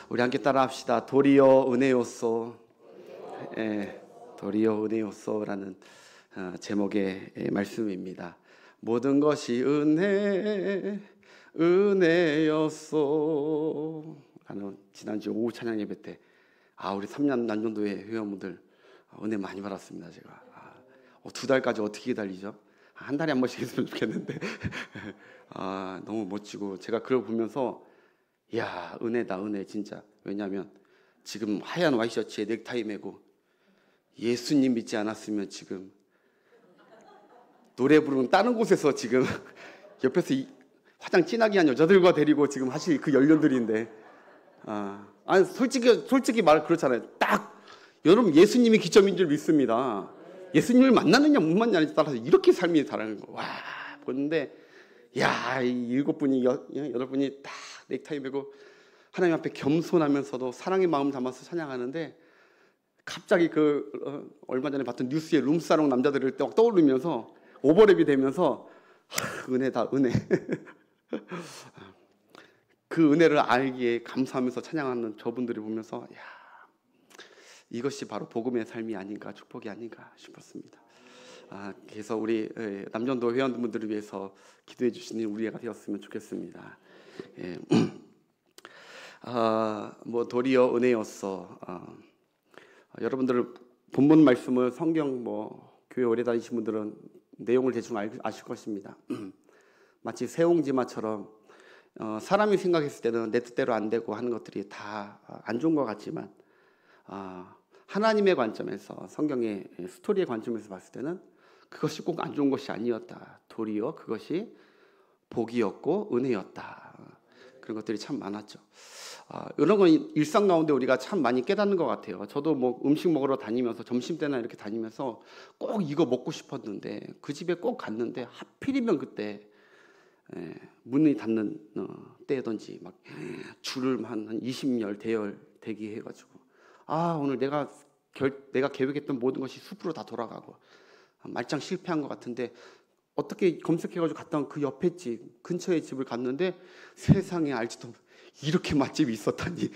우리 함께 따라합시다. 도리어 은혜요소. 도리어 은혜요소라는 제목의 말씀입니다. 모든 것이 은혜였소 라는 지난주 오후 찬양 예배 때 우리 3년 남전도회 회원분들 은혜 많이 받았습니다. 제가 2달까지 어떻게 기다리죠? 한 달에 한 번씩 했으면 좋겠는데 너무 멋지고 제가 그걸 보면서 이야, 은혜다, 은혜 진짜. 왜냐하면 지금 하얀 와이셔츠에 넥타이 매고 예수님 믿지 않았으면 지금 노래 부르는 다른 곳에서 지금 옆에서 화장 진하게 한 여자들과 데리고 지금 하실 그 연륜들인데 아니 솔직히 말 그렇잖아요. 딱 여러분 예수님이 기점인 줄 믿습니다. 예수님을 만나느냐 못 만나느냐에 따라서 이렇게 삶이 다르는 거. 와 보는데 야, 이 7분이 8분이 딱 넥타이 메고 하나님 앞에 겸손하면서도 사랑의 마음 담아서 찬양하는데 갑자기 얼마 전에 봤던 뉴스의 룸사롱 남자들을 딱 떠오르면서 오버랩이 되면서 은혜다, 은혜. 그 은혜를 알기에 감사하면서 찬양하는 저분들을 보면서 야, 이것이 바로 복음의 삶이 아닌가, 축복이 아닌가 싶었습니다. 그래서 우리 남전도 회원분들을 위해서 기도해 주시는 우리가 되었으면 좋겠습니다. 도리어 은혜였어. 여러분들 본문 말씀을 성경 교회 오래 다니신 분들은 내용을 대충 아실 것입니다. 마치 새옹지마처럼 사람이 생각했을 때는 내 뜻대로 안 되고 하는 것들이 다 안 좋은 것 같지만 하나님의 관점에서 성경의 스토리의 관점에서 봤을 때는 그것이 꼭 안 좋은 것이 아니었다. 도리어 그것이 복이었고 은혜였다. 그런 것들이 참 많았죠. 이런 건 일상 가운데 우리가 참 많이 깨닫는 것 같아요. 저도 음식 먹으러 다니면서 점심때나 이렇게 다니면서 꼭 이거 먹고 싶었는데 그 집에 꼭 갔는데 하필이면 그때 문이 닫는 때든지 막 줄을 한 20열 대기해가지고 오늘 내가 계획했던 모든 것이 숲으로 다 돌아가고 말짱 실패한 것 같은데 어떻게 검색해가지고 갔다 온 그 옆에 집, 근처의 집을 갔는데 세상에 알지도 이렇게 맛집이 있었다니.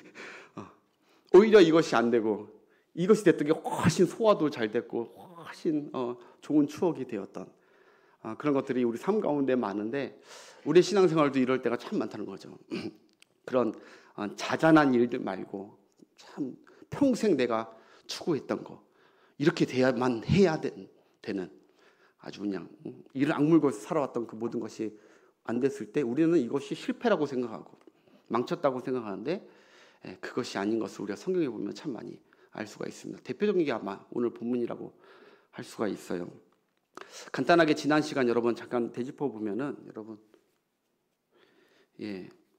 오히려 이것이 안 되고 이것이 됐던 게 훨씬 소화도 잘 됐고 훨씬 좋은 추억이 되었던 그런 것들이 우리 삶 가운데 많은데 우리 신앙생활도 이럴 때가 참 많다는 거죠. 그런 자잘한 일들 말고 참 평생 내가 추구했던 거 이렇게 돼야만 해야 되는 아주 그냥 이를 악물고 살아왔던 그 모든 것이 안 됐을 때 우리는 이것이 실패라고 생각하고 망쳤다고 생각하는데 그것이 아닌 것을 우리가 성경에 보면 참 많이 알 수가 있습니다. 대표적인 게 아마 오늘 본문이라고 할 수가 있어요. 간단하게 지난 시간 여러분 잠깐 되짚어 보면은 여러분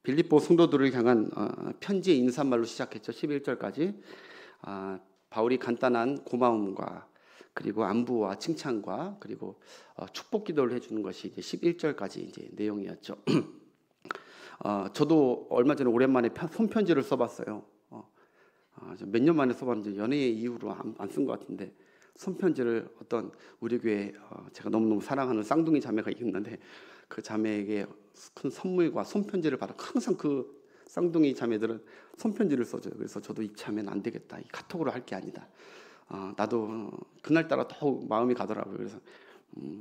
빌립보 성도들을 향한 편지의 인사말로 시작했죠. 11절까지 바울이 간단한 고마움과 그리고 안부와 칭찬과 그리고 축복 기도를 해주는 것이 이제 11절까지 이제 내용이었죠. 저도 얼마 전에 오랜만에 손편지를 써봤어요. 몇 년 만에 써봤는데 연애 이후로 안 쓴 것 같은데 손편지를 어떤 우리 교회 제가 너무너무 사랑하는 쌍둥이 자매가 있는데 그 자매에게 큰 선물과 손편지를 받아 항상 그 쌍둥이 자매들은 손편지를 써줘요. 그래서 저도 이참에는 안 되겠다. 이 카톡으로 할 게 아니다. 나도 그날따라 더욱 마음이 가더라고요. 그래서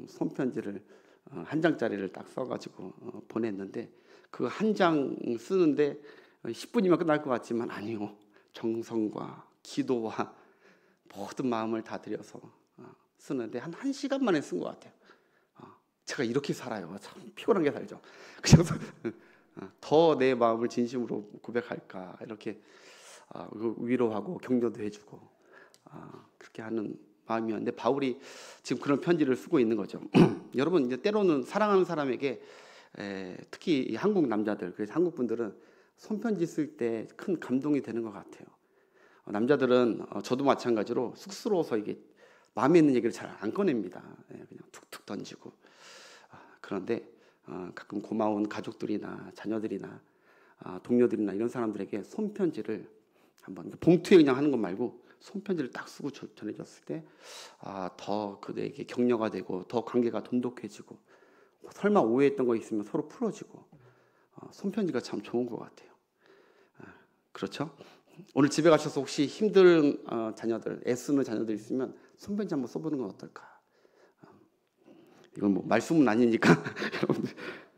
손편지를 한 장짜리를 딱 써가지고 보냈는데 그 한 장 쓰는데 10분이면 끝날 것 같지만 아니요. 정성과 기도와 모든 마음을 다 들여서 쓰는데 한 1시간 만에 쓴 것 같아요. 제가 이렇게 살아요. 참 피곤하게 살죠. 그래서 더 내 마음을 진심으로 고백할까 이렇게 위로하고 격려도 해주고 그렇게 하는 마음이었는데 바울이 지금 그런 편지를 쓰고 있는 거죠. 여러분 이제 때로는 사랑하는 사람에게 특히 한국 남자들 그래서 한국 분들은 손편지 쓸 때 큰 감동이 되는 것 같아요. 남자들은 저도 마찬가지로 쑥스러워서 이게 마음에 있는 얘기를 잘 안 꺼냅니다. 그냥 툭툭 던지고 그런데 가끔 고마운 가족들이나 자녀들이나 동료들이나 이런 사람들에게 손편지를 한번 봉투에 그냥 하는 것 말고 손편지를 딱 쓰고 전해줬을 때 더 그들에게 격려가 되고 더 관계가 돈독해지고 설마 오해했던 거 있으면 서로 풀어지고 손편지가 참 좋은 것 같아요. 그렇죠? 오늘 집에 가셔서 혹시 힘든 자녀들, 애쓰는 자녀들 있으면 손편지 한번 써보는 건 어떨까? 이건 뭐 말씀은 아니니까 여러분들.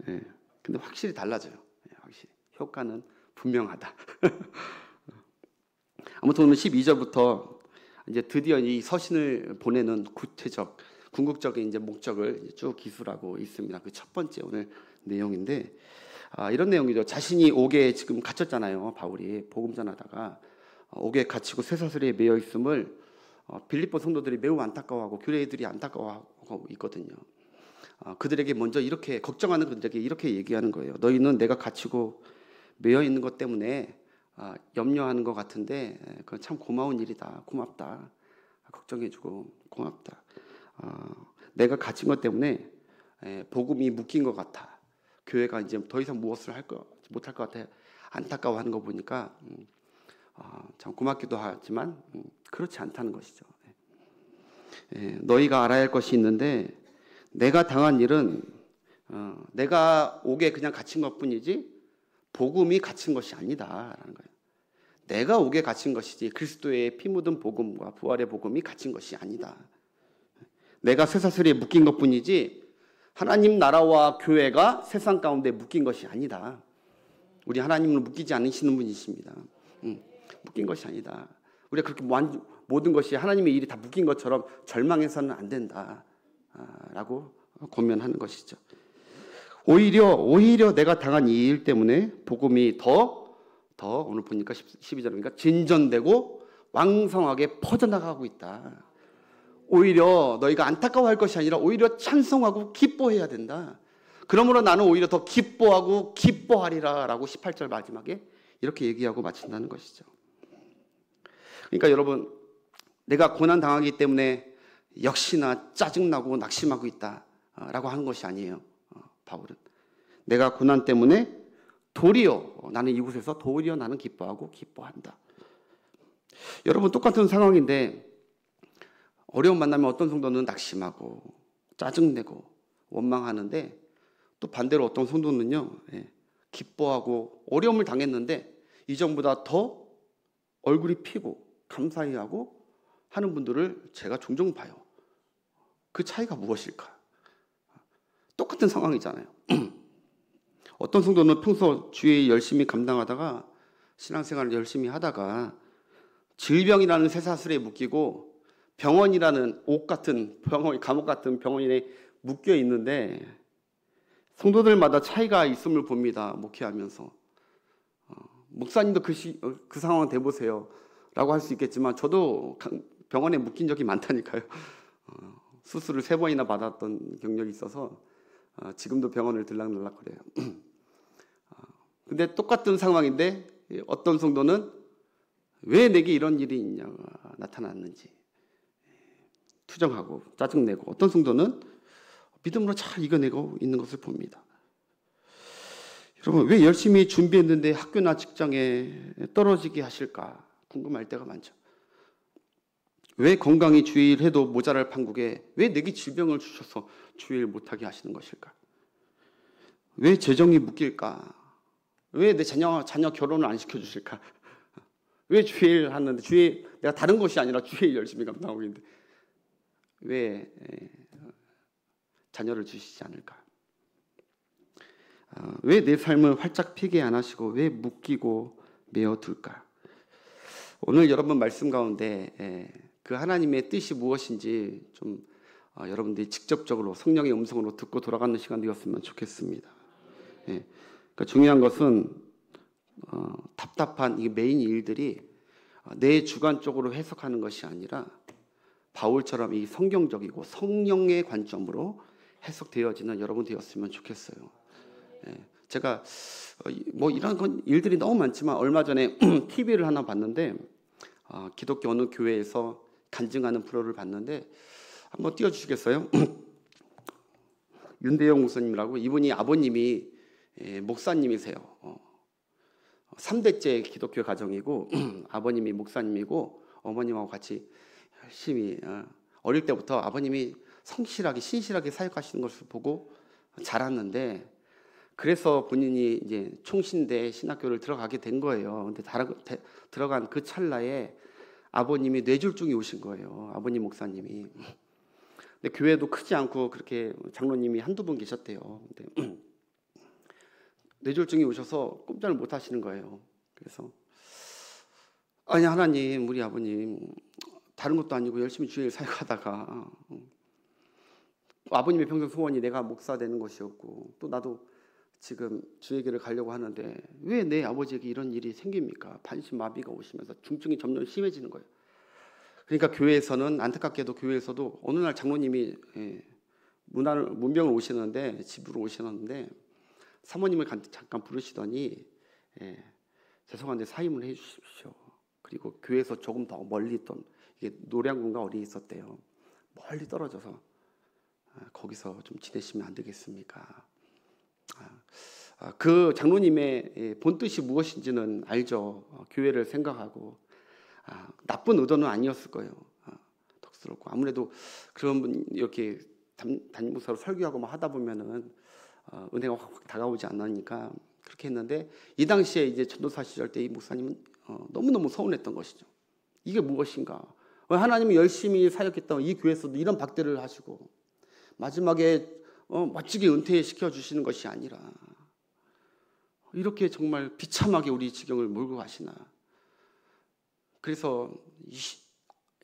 예. 근데 확실히 달라져요. 예, 확실히 효과는 분명하다. 아무튼 오늘 12절부터 이제 드디어 이 서신을 보내는 구체적, 궁극적인 이제 목적을 쭉 기술하고 있습니다. 그 첫 번째 오늘 내용인데, 이런 내용이죠. 자신이 옥에 지금 갇혔잖아요. 바울이 복음 전하다가 옥에 갇히고 쇠사슬에 매여 있음을 빌립보 성도들이 매우 안타까워하고 교회들이 안타까워하고 있거든요. 그들에게 먼저 이렇게 걱정하는 그들에게 이렇게 얘기하는 거예요. 너희는 내가 갇히고 매여 있는 것 때문에 염려하는 것 같은데 그건 참 고마운 일이다. 고맙다. 걱정해주고 고맙다. 내가 갇힌 것 때문에 복음이 묶인 것 같아. 교회가 이제 더 이상 무엇을 못할 것 같아. 안타까워하는 거 보니까 참 고맙기도 하지만 그렇지 않다는 것이죠. 너희가 알아야 할 것이 있는데 내가 당한 일은 내가 옥에 그냥 갇힌 것뿐이지 복음이 갇힌 것이 아니다라는 거예요. 내가 옥에 갇힌 것이지 그리스도의 피 묻은 복음과 부활의 복음이 갇힌 것이 아니다. 내가 쇠사슬에 묶인 것뿐이지 하나님 나라와 교회가 세상 가운데 묶인 것이 아니다. 우리 하나님은 묶이지 않으시는 분이십니다. 묶인 것이 아니다. 우리가 그렇게 모든 것이 하나님의 일이 다 묶인 것처럼 절망해서는 안 된다. 라고 권면하는 것이죠. 오히려 내가 당한 이 일 때문에 복음이 더 오늘 보니까 12절이니까 진전되고 왕성하게 퍼져나가고 있다. 오히려 너희가 안타까워할 것이 아니라 오히려 찬송하고 기뻐해야 된다. 그러므로 나는 오히려 더 기뻐하고 기뻐하리라 라고 18절 마지막에 이렇게 얘기하고 마친다는 것이죠. 그러니까 여러분, 내가 고난당하기 때문에 역시나 짜증나고 낙심하고 있다 라고 하는 것이 아니에요. 바울은 내가 고난 때문에 도리어 나는 이곳에서 도리어 나는 기뻐하고 기뻐한다. 여러분, 똑같은 상황인데 어려움 만나면 어떤 성도는 낙심하고 짜증내고 원망하는데 또 반대로 어떤 성도는요, 기뻐하고 어려움을 당했는데 이전보다 더 얼굴이 피고 감사해하고 하는 분들을 제가 종종 봐요. 그 차이가 무엇일까? 똑같은 상황이잖아요. 어떤 성도는 평소 주의 열심히 감당하다가 신앙생활을 열심히 하다가 질병이라는 쇠사슬에 묶이고 병원이라는 옥 같은 병원, 감옥 같은 병원에 묶여 있는데 성도들마다 차이가 있음을 봅니다. 목회하면서. 목사님도 그 상황 돼보세요 라고 할 수 있겠지만 저도 병원에 묶인 적이 많다니까요. 수술을 3번이나 받았던 경력이 있어서 지금도 병원을 들락날락 그래요. 근데 똑같은 상황인데 어떤 성도는 왜 내게 이런 일이 나타났는지 투정하고 짜증내고, 어떤 성도는 믿음으로 잘 이겨내고 있는 것을 봅니다. 여러분, 왜 열심히 준비했는데 학교나 직장에 떨어지게 하실까 궁금할 때가 많죠. 왜 건강히 주의를 해도 모자랄 판국에 왜 내게 질병을 주셔서 주의를 못하게 하시는 것일까? 왜 재정이 묶일까? 왜 내 자녀 결혼을 안 시켜주실까? 왜 주일 하는데 내가 다른 것이 아니라 주일 열심히 감당하고 있는데 왜 자녀를 주시지 않을까? 왜 내 삶을 활짝 피게 안 하시고 왜 묶이고 메어둘까? 오늘 여러분 말씀 가운데 그 하나님의 뜻이 무엇인지 좀 여러분들이 직접적으로 성령의 음성으로 듣고 돌아가는 시간 되었으면 좋겠습니다. 그러니까 중요한 것은 답답한 이 메인 일들이 내 주관적으로 해석하는 것이 아니라 바울처럼 이 성경적이고 성령의 관점으로 해석되어지는 여러분 되었으면 좋겠어요. 제가 뭐 이런 건 일들이 너무 많지만 얼마 전에 TV를 하나 봤는데 기독교 어느 교회에서 간증하는 프로를 봤는데 한번 띄워주시겠어요? 윤대영 목사님이라고, 이분이 아버님이 목사님이세요. 3대째 기독교 가정이고 아버님이 목사님이고 어머님하고 같이 열심히 어릴 때부터 아버님이 성실하게 신실하게 사역하시는 것을 보고 자랐는데 그래서 본인이 이제 총신대 신학교를 들어가게 된 거예요. 근데 들어간 그 찰나에 아버님이 뇌졸중이 오신 거예요. 아버님 목사님이. 근데 교회도 크지 않고 그렇게 장로님이 한두 분 계셨대요. 근데 뇌졸중이 오셔서 꼼짝을 못 하시는 거예요. 그래서 아니 하나님, 우리 아버님 다른 것도 아니고 열심히 주일 사역하다가 아버님의 평생 소원이 내가 목사 되는 것이었고 또 나도 지금 주의 길을 가려고 하는데 왜 내 아버지에게 이런 일이 생깁니까? 반신마비가 오시면서 중증이 점점 심해지는 거예요. 그러니까 교회에서는 안타깝게도 교회에서도 어느 날 장로님이 문병을 오시는데 집으로 오시는데 사모님을 잠깐 부르시더니 죄송한데 사임을 해주십시오. 그리고 교회에서 조금 더 멀리 있던 이게 노량군가 어디 있었대요. 멀리 떨어져서 거기서 좀 지내시면 안 되겠습니까? 그 장로님의 본 뜻이 무엇인지는 알죠. 교회를 생각하고 나쁜 의도는 아니었을 거예요. 덕스럽고 아무래도 그런 분 이렇게 담임 목사로 설교하고 막 하다 보면은 은혜가 확 다가오지 않으니까 그렇게 했는데 이 당시에 이제 전도사 시절 때 이 목사님은 너무너무 서운했던 것이죠. 이게 무엇인가? 하나님이 열심히 사역했던 이 교회에서도 이런 박대를 하시고 마지막에 멋지게 은퇴시켜 주시는 것이 아니라 이렇게 정말 비참하게 우리 지경을 몰고 가시나. 그래서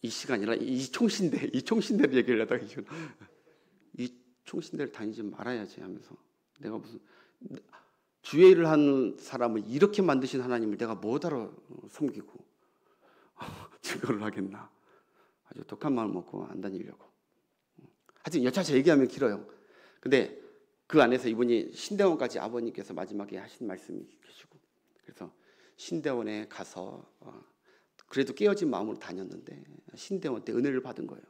이 시간이라 이 총신대를 얘기를 하다가 이 총신대를 다니지 말아야지 하면서 내가 무슨 주의 일을 하는 사람을 이렇게 만드신 하나님을 내가 뭐하러 섬기고 증거를 하겠나. 아주 독한 마음 먹고 안 다니려고. 하여튼 여차저차 얘기하면 길어요. 근데 그 안에서 이분이 신대원까지 아버님께서 마지막에 하신 말씀이 계시고 그래서 신대원에 가서 그래도 깨어진 마음으로 다녔는데 신대원 때 은혜를 받은 거예요.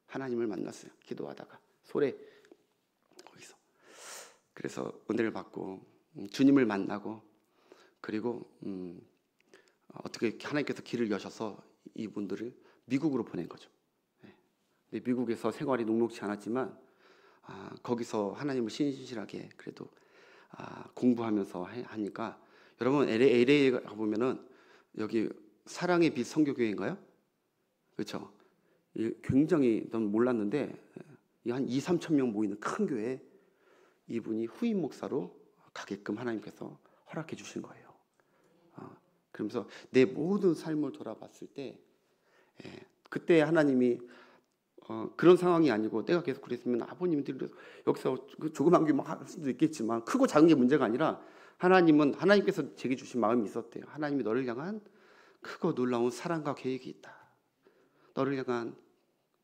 하나님을 만났어요. 기도하다가 소래 거기서. 그래서 은혜를 받고 주님을 만나고 그리고 어떻게 하나님께서 길을 여셔서 이분들을 미국으로 보낸 거죠. 근데 미국에서 생활이 녹록지 않았지만 거기서 하나님을 신실하게 그래도 공부하면서 하니까 여러분 LA에 가보면은 여기 사랑의 빛 선교교회인가요? 그렇죠? 굉장히 넌 몰랐는데 한 2~3천 명 모이는 큰 교회에 이분이 후임 목사로 가게끔 하나님께서 허락해 주신 거예요. 그러면서 내 모든 삶을 돌아봤을 때 그때 하나님이 그런 상황이 아니고 내가 계속 그랬으면 아버님들이 여기서 조그만 게 막 할 수도 있겠지만 크고 작은 게 문제가 아니라 하나님께서 제게 주신 마음이 있었대요. 하나님이 너를 향한 크고 놀라운 사랑과 계획이 있다. 너를 향한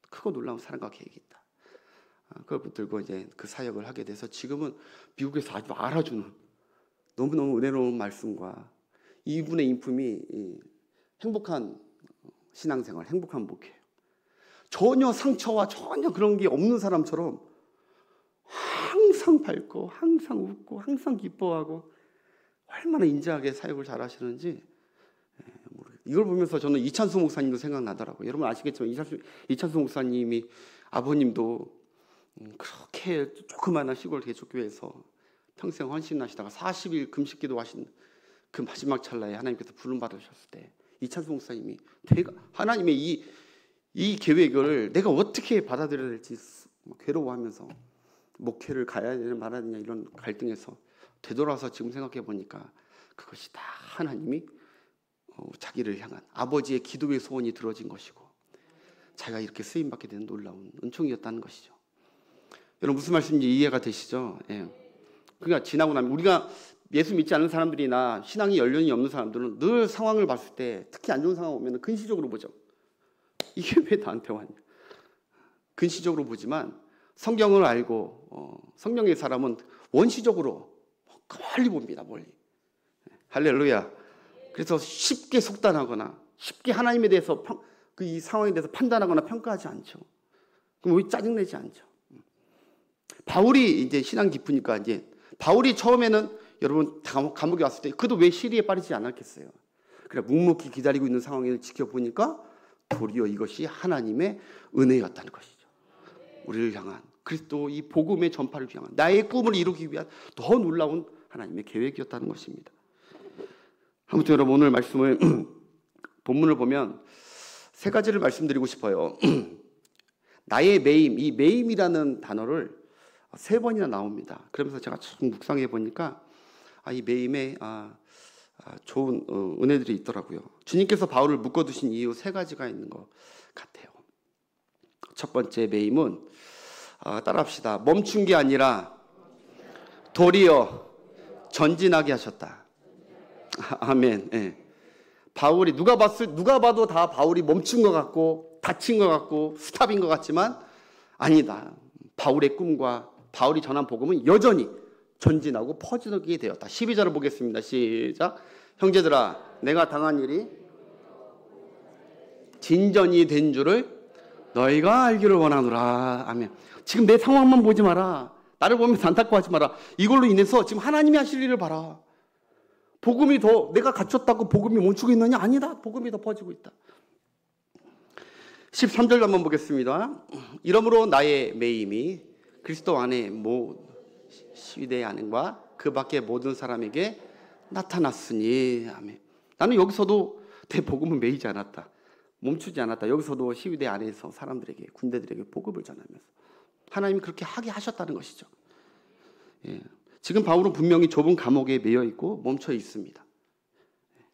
크고 놀라운 사랑과 계획이 있다. 그걸 붙들고 이제 그 사역을 하게 돼서 지금은 미국에서 아주 알아주는 너무너무 은혜로운 말씀과 이분의 인품이 행복한 신앙생활, 행복한 목회예요. 전혀 상처와 전혀 그런 게 없는 사람처럼 항상 밝고 항상 웃고 항상 기뻐하고 얼마나 인자하게 사역을 잘 하시는지 모르겠어요. 이걸 보면서 저는 이찬수 목사님도 생각나더라고요. 여러분 아시겠지만 이찬수 목사님이 아버님도 그렇게 조그마한 시골 개척교회에서 평생 헌신하시다가 40일 금식기도 하신 그 마지막 찰나에 하나님께서 부름 받으셨을 때 이찬수 목사님이 하나님의 이 계획을 내가 어떻게 받아들여야 될지 괴로워하면서 목회를 가야 되냐 말아야 되냐 이런 갈등에서 되돌아서 지금 생각해 보니까 그것이 다 하나님이 자기를 향한 아버지의 기도의 소원이 들어진 것이고 자기가 이렇게 쓰임받게 되는 놀라운 은총이었다는 것이죠. 여러분 무슨 말씀인지 이해가 되시죠? 예. 그러니까 지나고 나면 우리가 예수 믿지 않는 사람들이나 신앙이 연륜이 없는 사람들은 늘 상황을 봤을 때 특히 안 좋은 상황 오면 근시적으로 보죠. 이게 왜 나한테 왔냐? 근시적으로 보지만 성경을 알고 성경의 사람은 원시적으로 멀리 봅니다. 멀리. 할렐루야. 그래서 쉽게 속단하거나 쉽게 하나님에 대해서 이 상황에 대해서 판단하거나 평가하지 않죠. 그럼 왜 짜증내지 않죠? 바울이 이제 신앙 깊으니까 이제 바울이 처음에는 여러분 감옥에 왔을 때 그도 왜 시리에 빠지지 않았겠어요? 그래 묵묵히 기다리고 있는 상황을 지켜보니까 도리어 이것이 하나님의 은혜였다는 것이죠. 우리를 향한 그리스도 이 복음의 전파를 향한 나의 꿈을 이루기 위한 더 놀라운 하나님의 계획이었다는 것입니다. 아무튼 여러분 오늘 말씀을 본문을 보면 세 가지를 말씀드리고 싶어요. 나의 매임, 이 매임이라는 단어를 세 번이나 나옵니다. 그러면서 제가 쭉 묵상해 보니까 이 매임에 좋은 은혜들이 있더라고요. 주님께서 바울을 묶어두신 이유 세 가지가 있는 것 같아요. 첫 번째 매임은 따라합시다. 멈춘 게 아니라 도리어 전진하게 하셨다. 아멘. 네. 바울이 누가 봐도 다 바울이 멈춘 것 같고 다친 것 같고 스탑인 것 같지만 아니다. 바울의 꿈과 바울이 전한 복음은 여전히 전진하고 퍼지게 되었다. 12절을 보겠습니다. 시작. 형제들아, 내가 당한 일이 진전이 된 줄을 너희가 알기를 원하노라. 아멘. 지금 내 상황만 보지 마라. 나를 보면서 안타까워하지 마라. 이걸로 인해서 지금 하나님이 하실 일을 봐라. 복음이 더 내가 갇혔다고 복음이 멈추고 있느냐? 아니다. 복음이 더 퍼지고 있다. 13절 한번 보겠습니다. 이러므로 나의 매임이 그리스도 안에 시위대의 안과 그 밖의 모든 사람에게 나타났으니. 아멘. 나는 여기서도 내 복음은 매이지 않았다. 멈추지 않았다. 여기서도 시위대 안에서 사람들에게, 군대들에게 복음을 전하면서 하나님이 그렇게 하게 하셨다는 것이죠. 예. 지금 바울은 분명히 좁은 감옥에 매여 있고 멈춰 있습니다.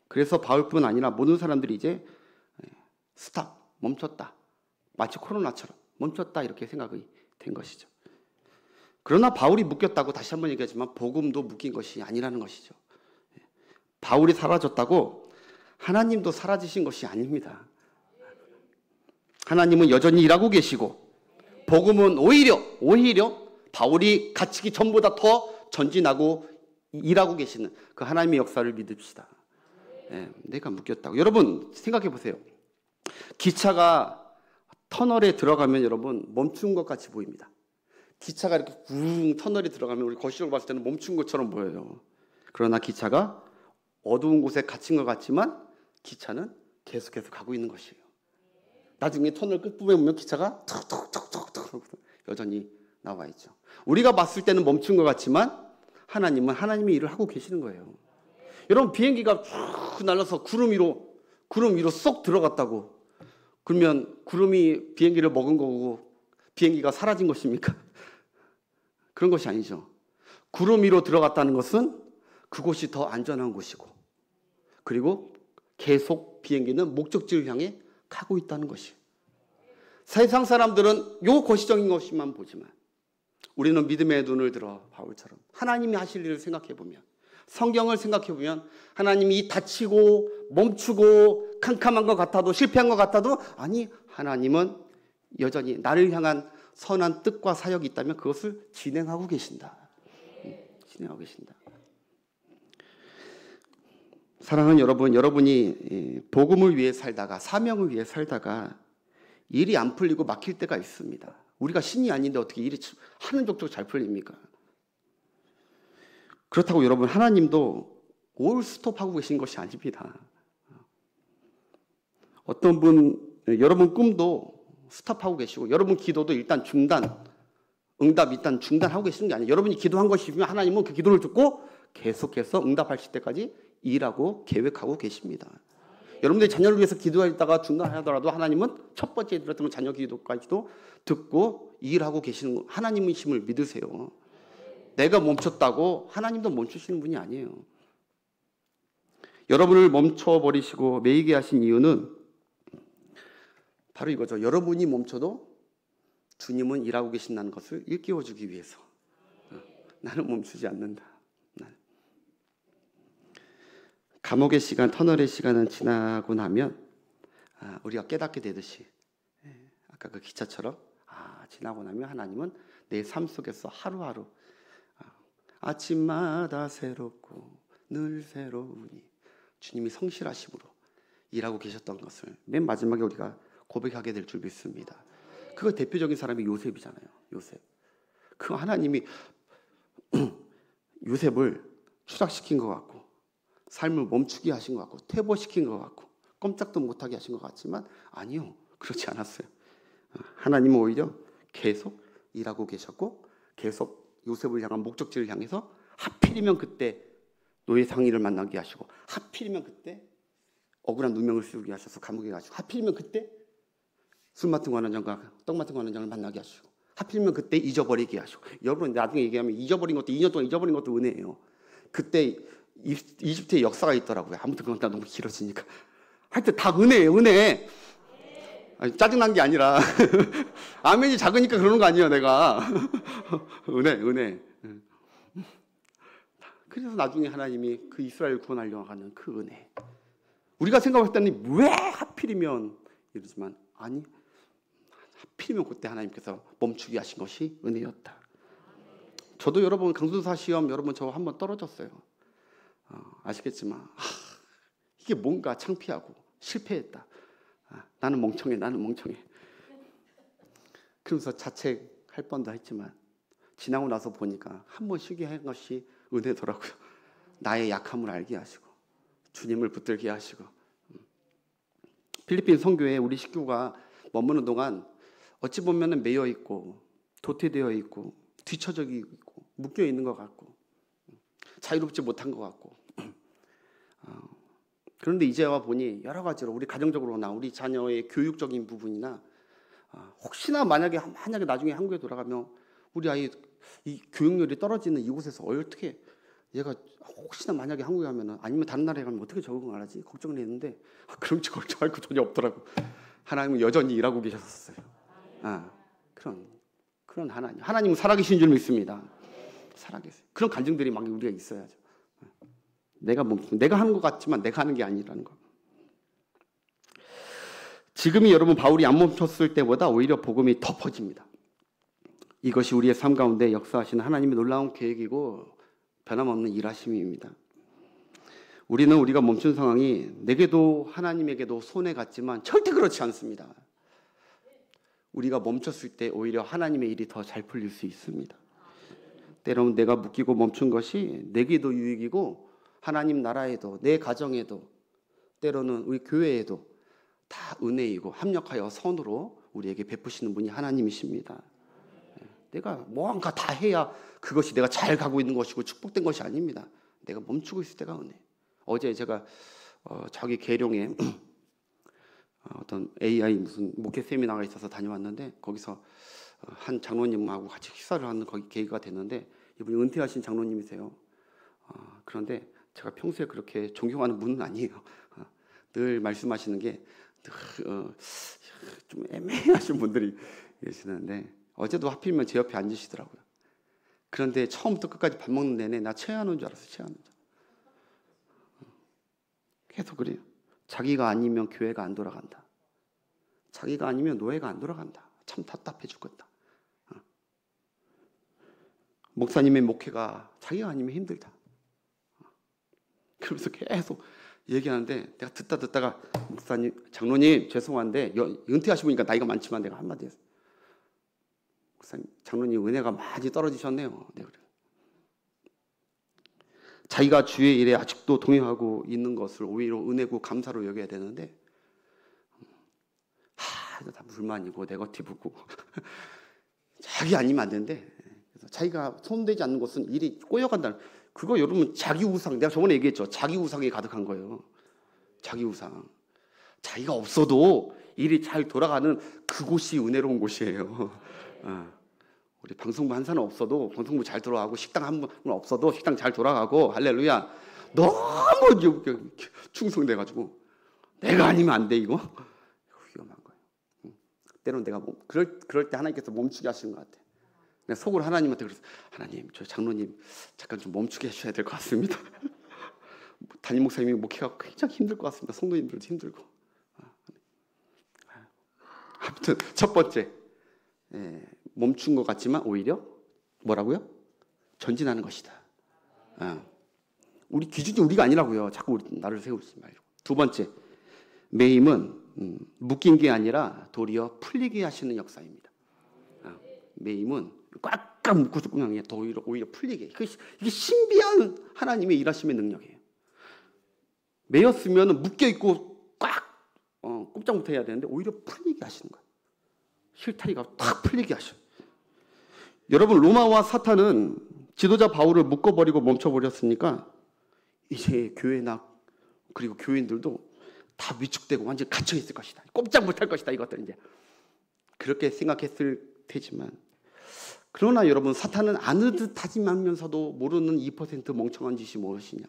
그래서 바울뿐 아니라 모든 사람들이 이제 스탑, 멈췄다. 마치 코로나처럼 멈췄다 이렇게 생각이 된 것이죠. 그러나 바울이 묶였다고 다시 한번 얘기하지만 복음도 묶인 것이 아니라는 것이죠. 바울이 사라졌다고 하나님도 사라지신 것이 아닙니다. 하나님은 여전히 일하고 계시고 복음은 오히려 바울이 갇히기 전보다 더 전진하고 일하고 계시는 그 하나님의 역사를 믿읍시다. 내가 묶였다고. 여러분 생각해 보세요. 기차가 터널에 들어가면 여러분 멈춘 것 같이 보입니다. 기차가 이렇게 쿵 터널에 들어가면 우리 거시적으로 봤을 때는 멈춘 것처럼 보여요. 그러나 기차가 어두운 곳에 갇힌 것 같지만 기차는 계속해서 가고 있는 것이에요. 나중에 터널 끝부분에 보면 기차가 툭툭툭툭툭 여전히 나와 있죠. 우리가 봤을 때는 멈춘 것 같지만 하나님은 하나님의 일을 하고 계시는 거예요. 여러분 비행기가 쭉 날아서 구름 위로 쏙 들어갔다고 그러면 구름이 비행기를 먹은 거고 비행기가 사라진 것입니까? 그런 것이 아니죠. 구름 위로 들어갔다는 것은 그곳이 더 안전한 곳이고 그리고 계속 비행기는 목적지를 향해 가고 있다는 것이에요. 세상 사람들은 요 거시적인 것만 보지만 우리는 믿음의 눈을 들어 바울처럼 하나님이 하실 일을 생각해보면 성경을 생각해보면 하나님이 다치고 멈추고 캄캄한 것 같아도 실패한 것 같아도 아니 하나님은 여전히 나를 향한 선한 뜻과 사역이 있다면 그것을 진행하고 계신다. 진행하고 계신다. 사랑하는 여러분, 여러분이 복음을 위해 살다가 사명을 위해 살다가 일이 안 풀리고 막힐 때가 있습니다. 우리가 신이 아닌데 어떻게 일이 하는 족족 잘 풀립니까? 그렇다고 여러분 하나님도 올 스톱하고 계신 것이 아닙니다. 어떤 분 여러분 꿈도 스톱하고 계시고 여러분 기도도 일단 중단, 응답 일단 중단하고 계시는 게 아니에요. 여러분이 기도한 것이면 하나님은 그 기도를 듣고 계속해서 응답하실 때까지 일하고 계획하고 계십니다. 여러분들이 자녀를 위해서 기도하다가 중단하더라도 하나님은 첫 번째 들었던 자녀 기도까지도 듣고 일하고 계시는 거, 하나님의 힘을 믿으세요. 내가 멈췄다고 하나님도 멈추시는 분이 아니에요. 여러분을 멈춰버리시고 매이게 하신 이유는 바로 이거죠. 여러분이 멈춰도 주님은 일하고 계신다는 것을 일깨워주기 위해서. 나는 멈추지 않는다. 감옥의 시간, 터널의 시간은 지나고 나면 우리가 깨닫게 되듯이 아까 그 기차처럼 지나고 나면 하나님은 내 삶 속에서 하루하루 아침마다 새롭고 늘 새로우니 주님이 성실하심으로 일하고 계셨던 것을 맨 마지막에 우리가 고백하게 될 줄 믿습니다. 그 대표적인 사람이 요셉이잖아요. 요셉. 그 하나님이 요셉을 추락시킨 것 같고 삶을 멈추게 하신 것 같고 퇴보시킨 것 같고 꼼짝도 못하게 하신 것 같지만 아니요. 그렇지 않았어요. 하나님은 오히려 계속 일하고 계셨고 계속 요셉을 향한 목적지를 향해서 하필이면 그때 노예 상의를 만나게 하시고, 하필이면 그때 억울한 누명을 씌우게 하셔서 감옥에 가시고, 하필이면 그때 술 맡은 관원장과 떡 맡은 관원장을 만나게 하시고, 하필이면 그때 잊어버리게 하시고. 여러분 나중에 얘기하면 잊어버린 것도 2년 동안 잊어버린 것도 은혜예요. 그때 이집트의 역사가 있더라고요. 아무튼 그건 다 너무 길어지니까. 하여튼 다 은혜예요, 은혜. 아니, 짜증난 게 아니라 아멘이 작으니까 그러는 거 아니에요, 내가. 은혜. 그래서 나중에 하나님이 그 이스라엘 구원하려고 하는 그 은혜. 우리가 생각할 때는 왜 하필이면 이러지만, 아니, 하필이면 그때 하나님께서 멈추게 하신 것이 은혜였다. 저도 여러분 강준사 시험 여러분 저 한번 떨어졌어요. 아시겠지만 이게 뭔가 창피하고 실패했다. 나는 멍청해. 그러면서 자책할 뻔도 했지만 지나고 나서 보니까 한 번 쉬게 한 것이 은혜더라고요. 나의 약함을 알게 하시고 주님을 붙들게 하시고. 필리핀 선교에 우리 식구가 머무는 동안 어찌 보면 매여 있고 도태되어 있고 뒤처져 있고 묶여 있는 것 같고 자유롭지 못한 것 같고, 그런데 이제 와 보니 여러 가지로 우리 가정적으로나 우리 자녀의 교육적인 부분이나 혹시나 만약에 나중에 한국에 돌아가면 우리 아이 이 교육열이 떨어지는 이곳에서 어떻게 얘가 혹시나 만약에 한국에 가면 아니면 다른 나라에 가면 어떻게 적응을 하지 걱정을 했는데 그런 거 걱정할 거 전혀 없더라고. 하나님은 여전히 일하고 계셨어요. 그런 하나님은 살아계신 줄 믿습니다. 살아계세요. 그런 간증들이 막 우리가 있어야죠. 내가 하는 것 같지만 내가 하는 게 아니라는 거. 지금이 여러분 바울이 안 멈췄을 때보다 오히려 복음이 더 퍼집니다. 이것이 우리의 삶 가운데 역사하시는 하나님의 놀라운 계획이고 변함없는 일하심입니다. 우리는 우리가 멈춘 상황이 내게도 하나님에게도 손해 갔지만 절대 그렇지 않습니다. 우리가 멈췄을 때 오히려 하나님의 일이 더 잘 풀릴 수 있습니다. 때로는 내가 묶이고 멈춘 것이 내게도 유익이고 하나님 나라에도 내 가정에도 때로는 우리 교회에도 다 은혜이고 합력하여 선으로 우리에게 베푸시는 분이 하나님이십니다. 내가 뭔가 다 해야 그것이 내가 잘 가고 있는 것이고 축복된 것이 아닙니다. 내가 멈추고 있을 때가 은혜. 어제 제가 자기 계룡에 어떤 AI 무슨 목회 세미나가 있어서 다녀왔는데 거기서 한 장로님하고 같이 식사를 하는 거기 계기가 됐는데 이분이 은퇴하신 장로님이세요. 그런데 제가 평소에 그렇게 존경하는 분은 아니에요. 늘 말씀하시는 게 좀 애매하신 분들이 계시는데 어제도 하필이면 제 옆에 앉으시더라고요. 그런데 처음부터 끝까지 밥 먹는 내내 나 체하는 줄 알았어요. 체하는 줄. 계속 그래요. 자기가 아니면 교회가 안 돌아간다. 자기가 아니면 노예가 안 돌아간다. 참 답답해 죽겠다. 목사님의 목회가 자기가 아니면 힘들다. 그러면서 계속 얘기하는데 내가 듣다가 목사님, 장로님 죄송한데 은퇴하시고 나이가 많지만 내가 한마디 했어요. 목사님, 장로님 은혜가 많이 떨어지셨네요. 네, 그래요. 자기가 주의 일에 아직도 동행하고 있는 것을 오히려 은혜고 감사로 여겨야 되는데 이거 다 불만이고 네거티브고 자기 아니면 안 되는데 그래서 자기가 손대지 않는 것은 일이 꼬여간다는 그거 여러분 자기 우상 내가 저번에 얘기했죠. 자기 우상이 가득한 거예요. 자기 우상. 자기가 없어도 일이 잘 돌아가는 그곳이 은혜로운 곳이에요. 우리 방송부 한 사람 없어도 방송부 잘 돌아가고 식당 한 분 없어도 식당 잘 돌아가고 할렐루야. 너무 충성돼가지고 내가 아니면 안 돼 이거 위험한 거예요. 때로는 내가 그럴 때 하나님께서 멈추게 하시는 것 같아. 내가 속으로 하나님한테 그래서 하나님 저 장로님 잠깐 좀 멈추게 해주셔야 될 것 같습니다. 담임 목사님이 목회가 굉장히 힘들 것 같습니다. 성도님들도 힘들고. 아무튼 첫 번째 멈춘 것 같지만 오히려 뭐라고요? 전진하는 것이다. 우리 기준이 우리가 아니라고요. 자꾸 나를 세우지 말고. 두 번째, 매임은 묶인 게 아니라 도리어 풀리게 하시는 역사입니다. 매임은 꽉꽉 묶어서 그냥 오히려 풀리게. 이게 신비한 하나님의 일하심의 능력이에요. 매였으면 묶여있고 꽉 꼼짝부터 해야 되는데 오히려 풀리게 하시는 거예요. 실타리가 탁 풀리게 하셔요. 여러분 로마와 사탄은 지도자 바울을 묶어버리고 멈춰버렸으니까 이제 교회나 그리고 교인들도 다 위축되고 완전히 갇혀있을 것이다. 꼼짝 못할 것이다. 이것들 이제 그렇게 생각했을 테지만, 그러나 여러분, 사탄은 아는 듯 하지만면서도 모르는 2% 멍청한 짓이 무엇이냐.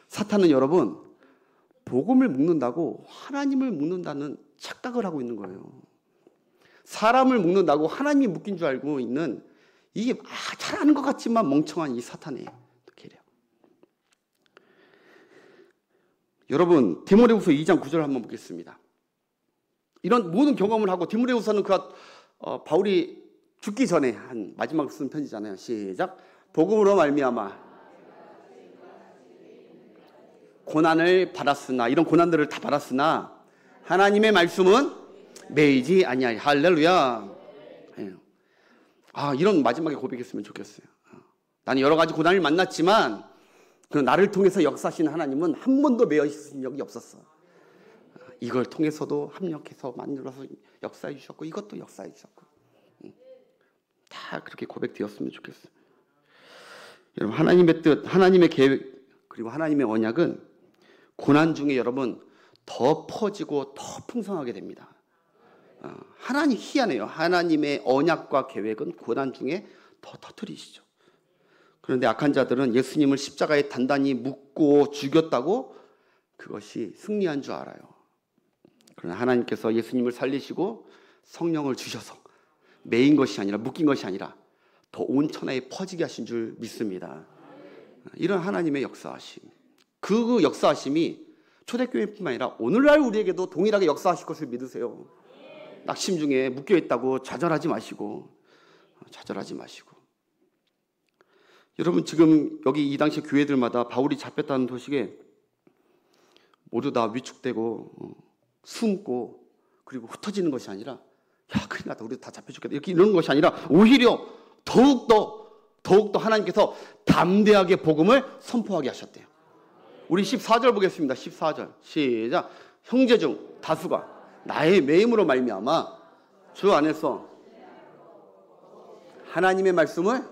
사탄은 여러분, 복음을 묶는다고 하나님을 묶는다는 착각을 하고 있는 거예요. 사람을 묶는다고 하나님이 묶인 줄 알고 있는, 이게 잘 아는 것 같지만 멍청한 이 사탄의 계략. 여러분, 디모데후서 2장 9절 한번 보겠습니다. 이런 모든 경험을 하고, 디모데후서는 바울이 죽기 전에 한 마지막 쓴 편지잖아요. 시작. 복음으로 말미암아 고난을 받았으나, 이런 고난들을 다 받았으나 하나님의 말씀은 매이지 아니하리. 할렐루야. 이런 마지막에 고백했으면 좋겠어요. 나는 여러 가지 고난을 만났지만 그 나를 통해서 역사하신 하나님은 한 번도 매여 있으신 적이 없었어. 이걸 통해서도 합력해서 만들어서 역사해 주셨고, 이것도 역사해 주셨고, 다 그렇게 고백되었으면 좋겠어요. 여러분, 하나님의 뜻, 하나님의 계획, 그리고 하나님의 언약은 고난 중에 여러분 더 퍼지고 더 풍성하게 됩니다. 하나님 희한해요. 하나님의 언약과 계획은 고난 중에 더 터뜨리시죠. 그런데 악한 자들은 예수님을 십자가에 단단히 묶고 죽였다고 그것이 승리한 줄 알아요. 그러나 하나님께서 예수님을 살리시고 성령을 주셔서 매인 것이 아니라, 묶인 것이 아니라 더 온 천하에 퍼지게 하신 줄 믿습니다. 이런 하나님의 역사하심, 그 역사하심이 초대교회뿐만 아니라 오늘날 우리에게도 동일하게 역사하실 것을 믿으세요. 낙심 중에 묶여있다고 좌절하지 마시고. 여러분, 지금 여기 이 당시 교회들마다 바울이 잡혔다는 소식에 모두 다 위축되고 숨고, 그리고 흩어지는 것이 아니라, 야, 큰일 났다, 우리 다 잡혀 죽겠다, 이렇게 이러는 것이 아니라 오히려 더욱더 하나님께서 담대하게 복음을 선포하게 하셨대요. 우리 14절 보겠습니다. 14절 시작. 형제 중 다수가 나의 매임으로 말미암아 주 안에서 하나님의 말씀을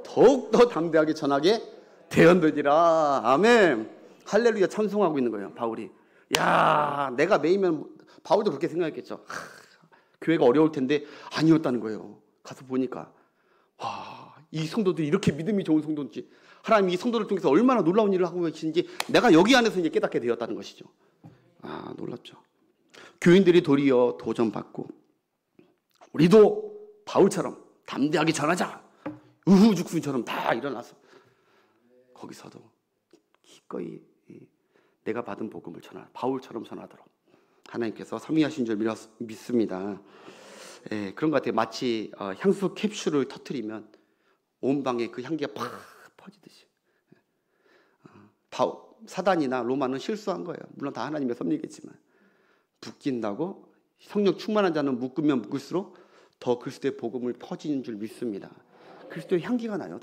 더욱더 담대하게 전하게 되었느니라. 아멘. 할렐루야. 찬송하고 있는 거예요, 바울이. 야, 내가 매이면, 바울도 그렇게 생각했겠죠. 교회가 어려울 텐데 아니었다는 거예요. 가서 보니까, 와, 이 성도들이 이렇게 믿음이 좋은 성도인지, 하나님이 이 성도를 통해서 얼마나 놀라운 일을 하고 계신지 내가 여기 안에서 이제 깨닫게 되었다는 것이죠. 놀랍죠. 교인들이 도리어 도전받고, 우리도 바울처럼 담대하게 전하자, 우후죽순처럼 다 일어나서 거기서도 기꺼이 내가 받은 복음을 바울처럼 전하도록 하나님께서 섭리하신 줄 믿습니다. 그런 것 같아요. 마치 향수 캡슐을 터뜨리면 온 방에 그 향기가 팍 퍼지듯이. 사단이나 로마는 실수한 거예요. 물론 다 하나님의 섭리겠지만, 묶인다고 성령 충만한 자는 묶으면 묶을수록 더 그리스도의 복음을 퍼지는 줄 믿습니다. 그리스도의 향기가 나요.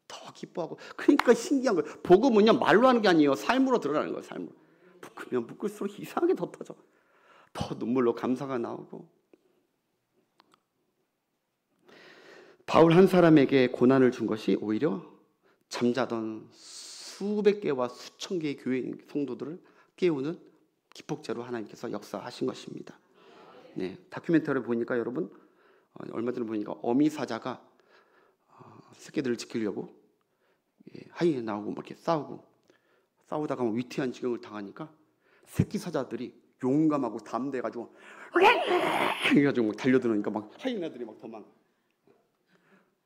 더 기뻐하고. 그러니까 신기한 거예요. 복음은요, 말로 하는 게 아니에요. 삶으로 드러나는 거예요. 삶으로. 묶으면 묶을수록 이상하게 더 터져. 더 눈물로 감사가 나오고. 바울 한 사람에게 고난을 준 것이 오히려 잠자던 수백 개와 수천 개의 교회 성도들을 깨우는 기폭제로 하나님께서 역사하신 것입니다. 네, 다큐멘터리를 보니까 여러분, 얼마 전에 보니까 어미 사자가 새끼들을 지키려고 하이에 나오고 막 이렇게 싸우다가 위태한 지경을 당하니까 새끼 사자들이 용감하고 담대해가지고 해가지고 달려드니까 막 하이에나들이 막 도망.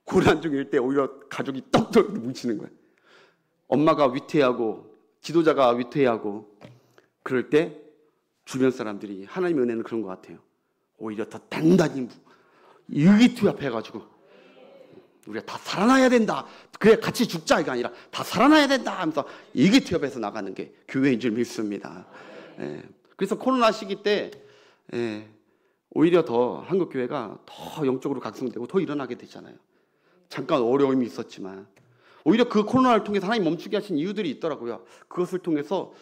고난 중일 때 오히려 가족이 떡떡 뭉치는 거예요. 엄마가 위태하고 지도자가 위태하고 그럴 때 주변 사람들이, 하나님의 은혜는 그런 것 같아요. 오히려 더 단단히 의기투합해가지고 우리가 다 살아나야 된다. 그래 같이 죽자 이가 아니라 다 살아나야 된다 하면서 의기투합해서 나가는 게 교회인 줄 믿습니다. 그래서 코로나 시기 때 오히려 더 한국 교회가 더 영적으로 각성되고 더 일어나게 되잖아요. 잠깐 어려움이 있었지만 오히려 그 코로나를 통해서 하나님 멈추게 하신 이유들이 있더라고요. 그것을 통해서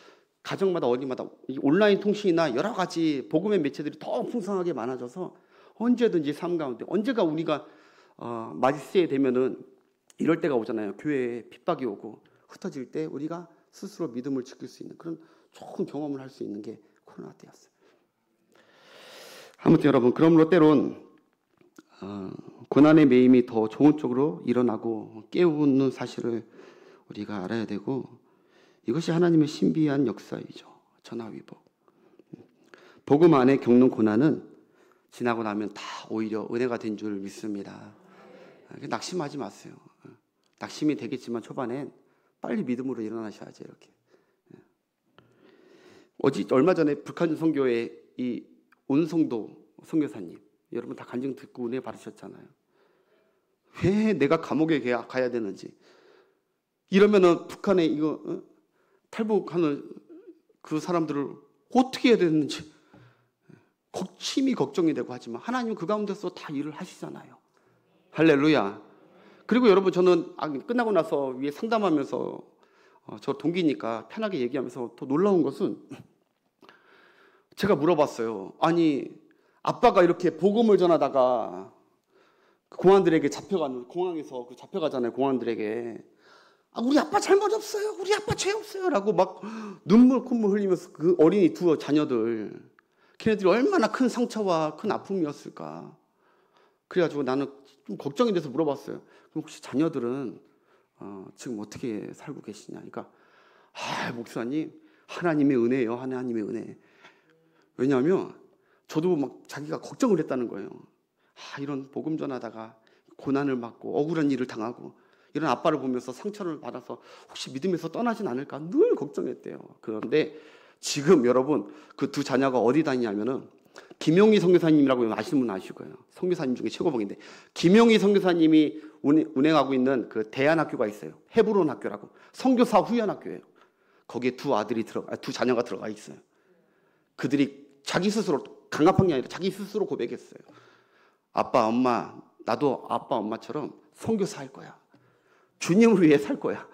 가정마다 어디마다 온라인 통신이나 여러 가지 복음의 매체들이 더 풍성하게 많아져서 언제든지 삶 가운데, 언제가 우리가 맞을 시에 되면은 이럴 때가 오잖아요. 교회에 핍박이 오고 흩어질 때 우리가 스스로 믿음을 지킬 수 있는 그런 좋은 경험을 할 수 있는 게 코로나 때였어요. 아무튼 여러분, 그러므로 때론 고난의 매임이 더 좋은 쪽으로 일어나고 깨우는 사실을 우리가 알아야 되고, 이것이 하나님의 신비한 역사이죠. 전화위복. 복음 안에 겪는 고난은 지나고 나면 다 오히려 은혜가 된 줄 믿습니다. 낙심하지 마세요. 낙심이 되겠지만 초반엔 빨리 믿음으로 일어나셔야죠. 이렇게. 얼마 전에 북한 선교회 이 온성도 선교사님, 여러분 다 간증 듣고 은혜 받으셨잖아요. 왜 내가 감옥에 가야 되는지, 이러면은 북한에 이거 탈북하는 그 사람들을 어떻게 해야 되는지 심히 걱정이 되고, 하지만 하나님은 그 가운데서 다 일을 하시잖아요. 할렐루야. 그리고 여러분, 저는 끝나고 나서 위에 상담하면서 저 동기니까 편하게 얘기하면서 더 놀라운 것은, 제가 물어봤어요. 아니, 아빠가 이렇게 복음을 전하다가 공안들에게 공항에서 잡혀가잖아요. 공안들에게. 우리 아빠 잘못 없어요. 우리 아빠 죄 없어요. 라고 막 눈물 콧물 흘리면서 그 어린이 두 자녀들, 걔네들이 얼마나 큰 상처와 큰 아픔이었을까. 그래가지고 나는 좀 걱정이 돼서 물어봤어요. 그럼 혹시 자녀들은 지금 어떻게 살고 계시냐. 그러니까 목사님, 하나님의 은혜예요. 하나님의 은혜. 왜냐하면 저도 막 자기가 걱정을 했다는 거예요. 이런 복음 전하다가 고난을 받고 억울한 일을 당하고 이런 아빠를 보면서 상처를 받아서 혹시 믿음에서 떠나진 않을까 늘 걱정했대요. 그런데 지금 여러분, 그 두 자녀가 어디 다니냐면은 김용희 선교사님이라고 아시는 분 아실 거예요. 선교사님 중에 최고봉인데, 김용희 선교사님이 운행하고 있는 그 대안학교가 있어요. 헤브론 학교라고. 선교사 후연학교예요. 거기에 두 자녀가 들어가 있어요. 그들이 자기 스스로, 강압한 게 아니라 자기 스스로 고백했어요. 아빠, 엄마, 나도 아빠, 엄마처럼 선교사 할 거야. 주님을 위해 살 거야.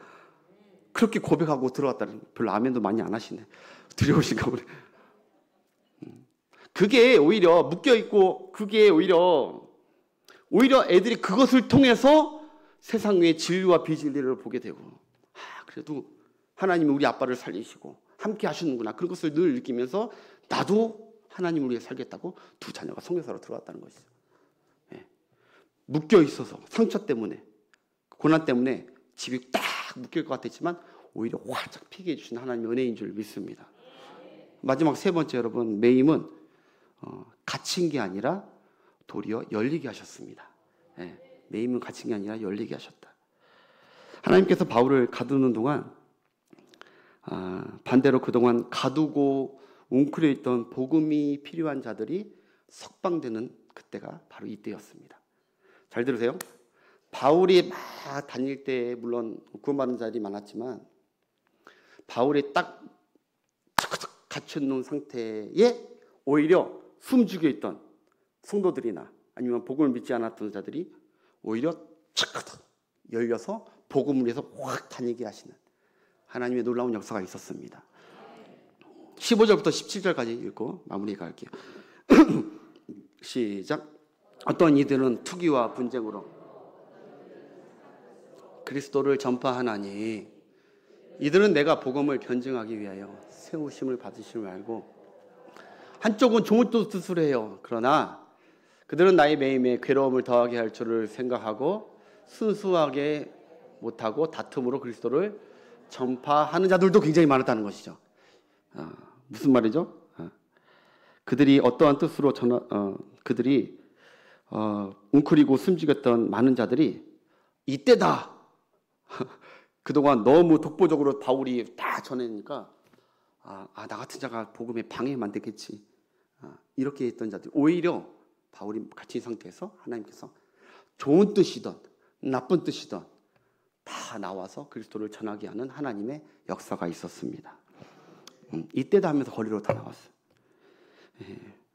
그렇게 고백하고 들어갔다는, 별로 아멘도 많이 안 하시네. 두려우신가 보네. 그게 오히려 묶여있고, 그게 오히려 애들이 그것을 통해서 세상 외의 진리와 비진리를 보게 되고, 그래도 하나님이 우리 아빠를 살리시고 함께 하시는구나. 그런 것을 늘 느끼면서 나도 하나님을 위해 살겠다고 두 자녀가 선교사로 들어갔다는 것이죠. 묶여있어서 상처 때문에, 고난 때문에 집이 딱 묶일 것 같았지만 오히려 활짝 피게 해주신 하나님의 은혜인 줄 믿습니다. 마지막 세 번째, 여러분, 매임은 갇힌 게 아니라 도리어 열리게 하셨습니다. 매임은 갇힌 게 아니라 열리게 하셨다. 하나님께서 바울을 가두는 동안 반대로 그동안 가두고 웅크려 있던 복음이 필요한 자들이 석방되는 그때가 바로 이때였습니다. 잘 들으세요. 바울이 막 다닐 때 물론 구원받은 자들이 많았지만, 바울이 딱 갇혀놓은 상태에 오히려 숨죽여 있던 성도들이나 아니면 복음을 믿지 않았던 자들이 오히려 열려서 복음을 위해서 확 다니게 하시는 하나님의 놀라운 역사가 있었습니다. 15절부터 17절까지 읽고 마무리 갈게요. 시작. 어떤 이들은 투기와 분쟁으로 그리스도를 전파하나니, 이들은 내가 복음을 변증하기 위하여 세우심을 받으심을 알고 한쪽은 좋은 뜻을 해요. 그러나 그들은 나의 매임에 괴로움을 더하게 할 줄을 생각하고 순수하게 못하고 다툼으로 그리스도를 전파하는 자들도 굉장히 많았다는 것이죠. 무슨 말이죠? 그들이 어떠한 뜻으로 그들이 웅크리고 숨죽였던 많은 자들이 이때다. 그동안 너무 독보적으로 바울이 다 전해니까 나 같은 자가 복음에 방해만 되겠지. 이렇게 했던 자들이 오히려 바울이 갇힌 상태에서 하나님께서 좋은 뜻이든 나쁜 뜻이든 다 나와서 그리스도를 전하게 하는 하나님의 역사가 있었습니다. 이때다 하면서 거리로 다 나왔어요.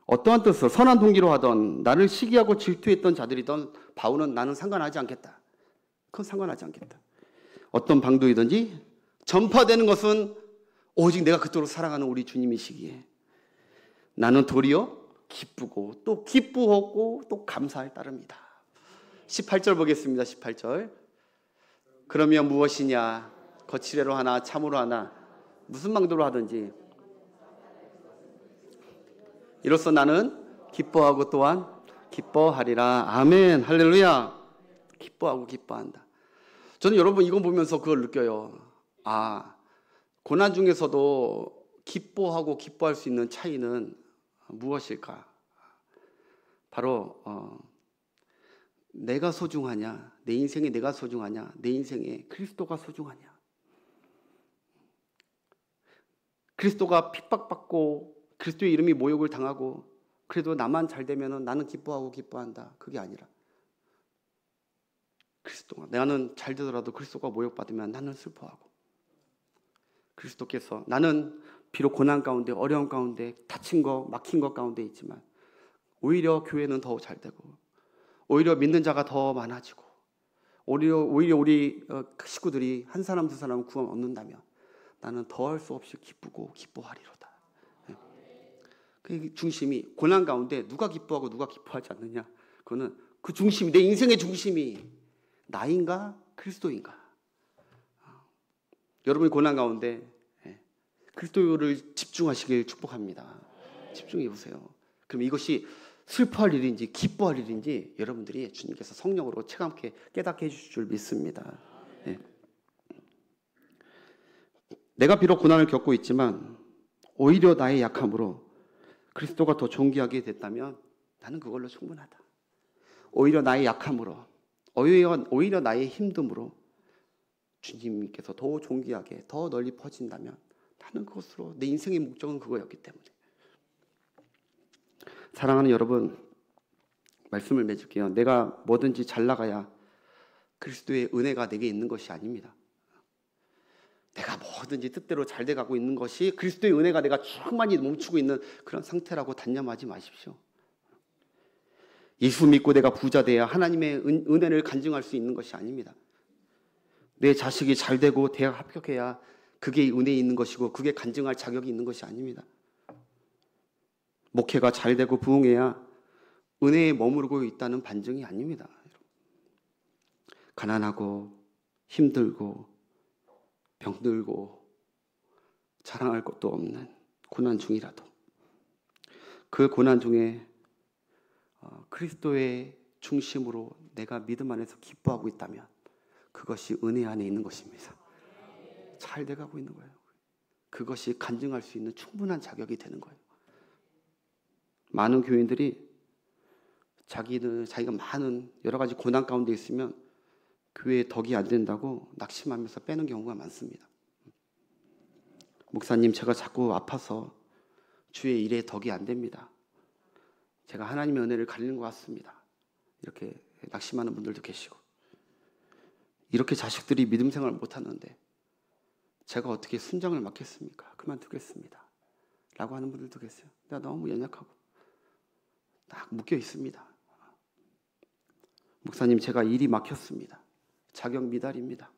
어떠한 뜻으로 선한 동기로 하던 나를 시기하고 질투했던 자들이던 바울은 나는 상관하지 않겠다. 그건 상관하지 않겠다. 어떤 방도이든지 전파되는 것은 오직 내가 그토록 사랑하는 우리 주님이시기에 나는 도리어 기쁘고 또 기쁘고 또 감사할 따름이다. 18절 보겠습니다. 18절. 그러면 무엇이냐? 거칠애로 하나 참으로 하나 무슨 망도로 하든지 이로써 나는 기뻐하고 또한 기뻐하리라. 아멘. 할렐루야. 기뻐하고 기뻐한다. 저는 여러분 이거 보면서 그걸 느껴요. 고난 중에서도 기뻐하고 기뻐할 수 있는 차이는 무엇일까? 바로 내가 소중하냐, 내 인생에 내가 소중하냐, 내 인생에 그리스도가 소중하냐. 그리스도가 핍박받고 그리스도의 이름이 모욕을 당하고 그래도 나만 잘 되면 나는 기뻐하고 기뻐한다. 그게 아니라 그리스도가 나는 잘 되더라도 그리스도가 모욕받으면 나는 슬퍼하고 그리스도께서 나는 비록 고난 가운데 어려움 가운데 다친 거 막힌 것 가운데 있지만 오히려 교회는 더 잘 되고 오히려 믿는 자가 더 많아지고 오히려 우리 식구들이 한 사람 두 사람 구원 얻는다면 나는 더할 수 없이 기쁘고 기뻐하리로다. 그 중심이 고난 가운데 누가 기뻐하고 누가 기뻐하지 않느냐, 그거는 그 중심이 내 인생의 중심이 나인가 그리스도인가. 여러분이 고난 가운데 그리스도를 집중하시길 축복합니다. 집중해 보세요. 그럼 이것이 슬퍼할 일인지 기뻐할 일인지 여러분들이 주님께서 성령으로 체감케 깨닫게 해주실 줄 믿습니다. 내가 비록 고난을 겪고 있지만 오히려 나의 약함으로 그리스도가 더 존귀하게 됐다면 나는 그걸로 충분하다. 오히려 나의 약함으로 오히려 나의 힘듦으로 주님께서 더 존귀하게 더 널리 퍼진다면 나는 그것으로 내 인생의 목적은 그거였기 때문에. 사랑하는 여러분, 말씀을 맺을게요. 내가 뭐든지 잘 나가야 그리스도의 은혜가 내게 있는 것이 아닙니다. 내가 뭐든지 뜻대로 잘 돼가고 있는 것이 그리스도의 은혜가 내가 충만히 멈추고 있는 그런 상태라고 단념하지 마십시오. 예수 믿고 내가 부자 돼야 하나님의 은혜를 간증할 수 있는 것이 아닙니다. 내 자식이 잘 되고 대학 합격해야 그게 은혜에 있는 것이고 그게 간증할 자격이 있는 것이 아닙니다. 목회가 잘 되고 부흥해야 은혜에 머무르고 있다는 반증이 아닙니다. 가난하고 힘들고 병들고 자랑할 것도 없는 고난 중이라도 그 고난 중에 그리스도의 중심으로 내가 믿음 안에서 기뻐하고 있다면 그것이 은혜 안에 있는 것입니다. 잘 돼가고 있는 거예요. 그것이 간증할 수 있는 충분한 자격이 되는 거예요. 많은 교인들이 자기가 많은 여러 가지 고난 가운데 있으면 교회에 덕이 안 된다고 낙심하면서 빼는 경우가 많습니다. 목사님, 제가 자꾸 아파서 주의 일에 덕이 안 됩니다. 제가 하나님의 은혜를 가리는 것 같습니다. 이렇게 낙심하는 분들도 계시고, 이렇게 자식들이 믿음 생활을 못하는데 제가 어떻게 순장을 맡겠습니까? 그만두겠습니다 라고 하는 분들도 계세요. 내가 너무 연약하고 딱 묶여 있습니다. 목사님, 제가 일이 막혔습니다. 자격 미달입니다.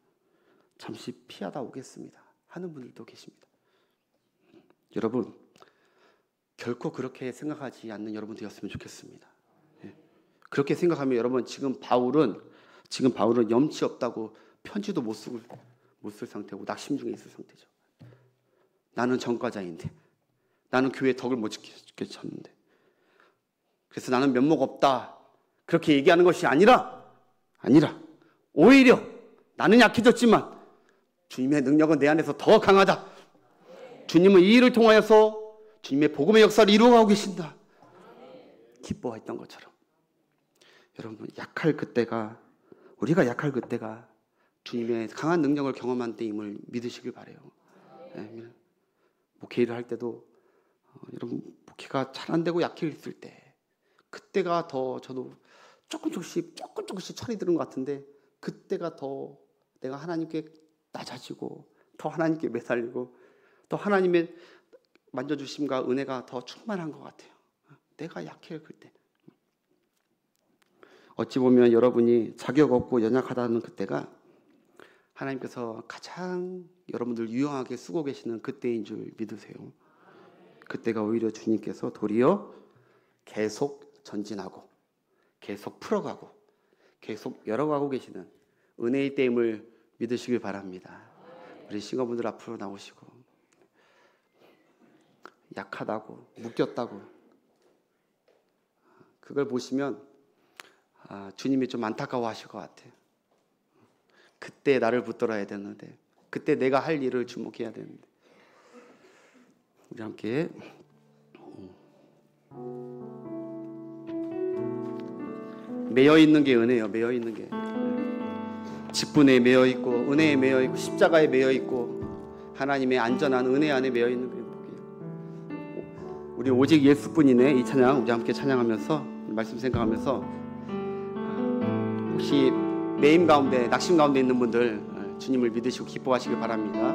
잠시 피하다 오겠습니다 하는 분들도 계십니다. 여러분, 결코 그렇게 생각하지 않는 여러분 되었으면 좋겠습니다. 그렇게 생각하면 여러분, 지금 바울은 염치 없다고 편지도 못 쓸 상태고 낙심 중에 있을 상태죠. 나는 전과자인데, 나는 교회 덕을 못 지켰는데, 그래서 나는 면목 없다 그렇게 얘기하는 것이 아니라 오히려 나는 약해졌지만 주님의 능력은 내 안에서 더 강하다. 주님은 이 일을 통하여서 주님의 복음의 역사를 이루어가고 계신다. 기뻐했던 것처럼 여러분, 우리가 약할 그때가 주님의 강한 능력을 경험한 때임을 믿으시길 바라요. 목회 일을 할 때도 여러분, 목회가 잘 안 되고 약해 있을 때 그때가 더 저도 조금씩 철이 드는 것 같은데 그때가 더 내가 하나님께 낮아지고 더 하나님께 매달리고 더 하나님의 만져주심과 은혜가 더 충만한 것 같아요. 내가 약해 그때. 어찌 보면 여러분이 자격 없고 연약하다는 그때가 하나님께서 가장 여러분들 유용하게 쓰고 계시는 그때인 줄 믿으세요. 그때가 오히려 주님께서 도리어 계속 전진하고 계속 풀어가고 계속 열어가고 계시는 은혜의 때임을 믿으시길 바랍니다. 우리 싱어분들 앞으로 나오시고, 약하다고, 묶였다고, 그걸 보시면 주님이 좀 안타까워하실 것 같아요. 그때 나를 붙들어야 되는데, 그때 내가 할 일을 주목해야 되는데. 우리 함께 매여 있는 게 은혜예요. 매여 있는 게 직분에 매여 있고, 은혜에 매여 있고, 십자가에 매여 있고, 하나님의 안전한 은혜 안에 매여 있는 게 복이에요. 우리 오직 예수뿐이네. 이 찬양 우리 함께 찬양하면서, 말씀 생각하면서, 혹시 매임 가운데, 낙심 가운데 있는 분들 주님을 믿으시고 기뻐하시길 바랍니다.